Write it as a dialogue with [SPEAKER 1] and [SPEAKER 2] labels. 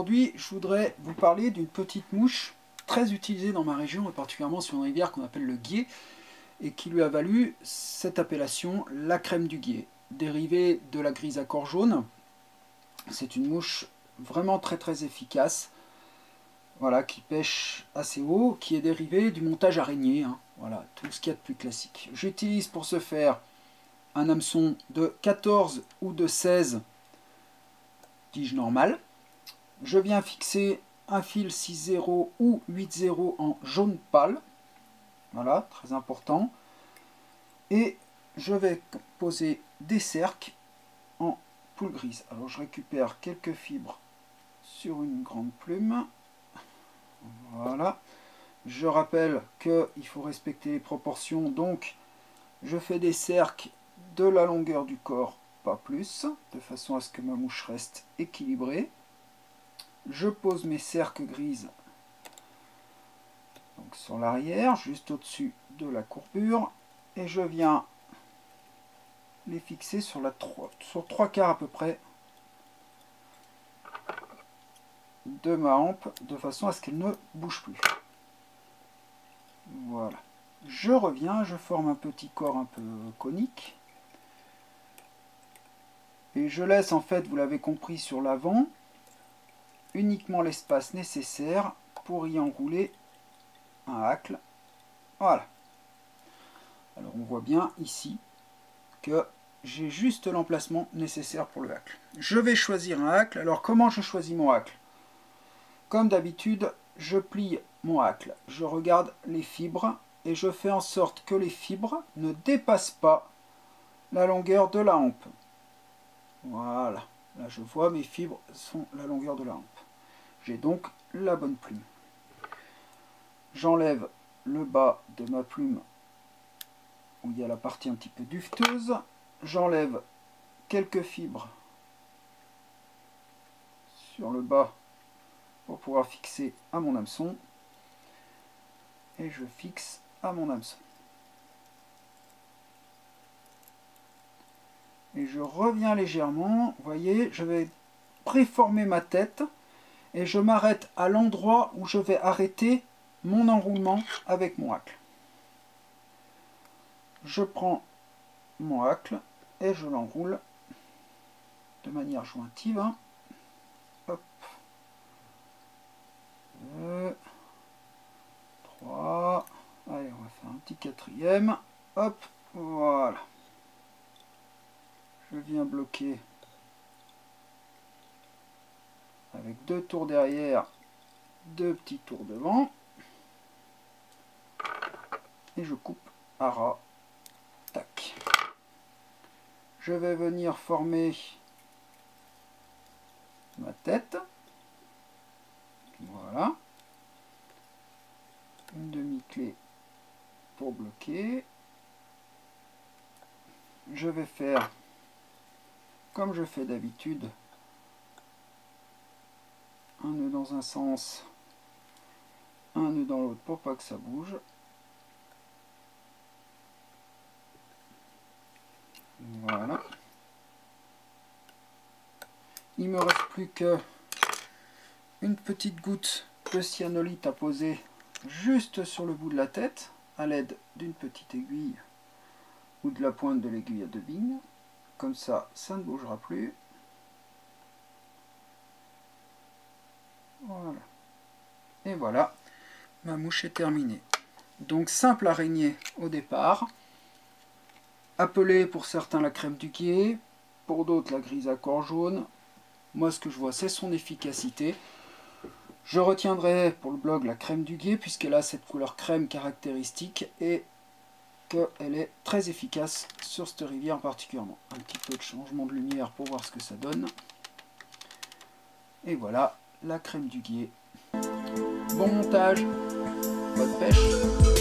[SPEAKER 1] aujourd'hui, je voudrais vous parler d'une petite mouche très utilisée dans ma région, et particulièrement sur une rivière qu'on appelle le Guiers, et qui lui a valu cette appellation, la crème du Guiers, dérivée de la grise à corps jaune. C'est une mouche vraiment très efficace, voilà, qui pêche assez haut, qui est dérivée du montage araignée, hein, voilà, tout ce qu'il y a de plus classique. J'utilise pour ce faire un hameçon de 14 ou de 16 tige normale. Je viens fixer un fil 6-0 ou 8-0 en jaune pâle, voilà, très important. Et je vais poser des cercles en poule grise. Alors je récupère quelques fibres sur une grande plume. Voilà. Je rappelle qu'il faut respecter les proportions, donc je fais des cercles de la longueur du corps, pas plus, de façon à ce que ma mouche reste équilibrée. Je pose mes cercles grises donc sur l'arrière, juste au-dessus de la courbure, et je viens les fixer sur 3/4 à peu près de ma hampe, de façon à ce qu'elle ne bouge plus. Voilà. Je reviens, je forme un petit corps un peu conique. Et je laisse en fait, vous l'avez compris, sur l'avant, uniquement l'espace nécessaire pour y enrouler un hacle. Voilà. Alors on voit bien ici que j'ai juste l'emplacement nécessaire pour le hacle. Je vais choisir un hacle. Alors comment je choisis mon hacle? Comme d'habitude, je plie mon hacle, je regarde les fibres et je fais en sorte que les fibres ne dépassent pas la longueur de la hampe. Voilà, là je vois mes fibres sont la longueur de la hampe. J'ai donc la bonne plume. J'enlève le bas de ma plume où il y a la partie un petit peu duveteuse. J'enlève quelques fibres sur le bas pour pouvoir fixer à mon hameçon. Et je fixe à mon hameçon. Et je reviens légèrement, vous voyez, je vais préformer ma tête et je m'arrête à l'endroit où je vais arrêter mon enroulement avec mon hacle. Je prends mon hacle et je l'enroule de manière jointive. Hop. 2, 3, allez, on va faire un petit quatrième. Hop, voilà. Je viens bloquer avec 2 tours derrière, 2 petits tours devant. Et je coupe à ras. Tac. Je vais venir former ma tête. Voilà. Une demi-clé pour bloquer. Je vais faire comme je fais d'habitude, un nœud dans un sens, un nœud dans l'autre pour pas que ça bouge. Voilà. Il me reste plus que une petite goutte de cyanolite à poser juste sur le bout de la tête à l'aide d'une petite aiguille ou de la pointe de l'aiguille à 2 billes. Comme ça, ça ne bougera plus. Voilà. Et voilà, ma mouche est terminée. Donc simple araignée au départ, appelée pour certains la crème du Guiers, pour d'autres la grise à corps jaune. Moi ce que je vois c'est son efficacité. Je retiendrai pour le blog la crème du Guiers puisqu'elle a cette couleur crème caractéristique et qu'elle est très efficace sur cette rivière particulièrement. Un petit peu de changement de lumière pour voir ce que ça donne. Et voilà la crème du Guiers. Bon montage, bonne pêche.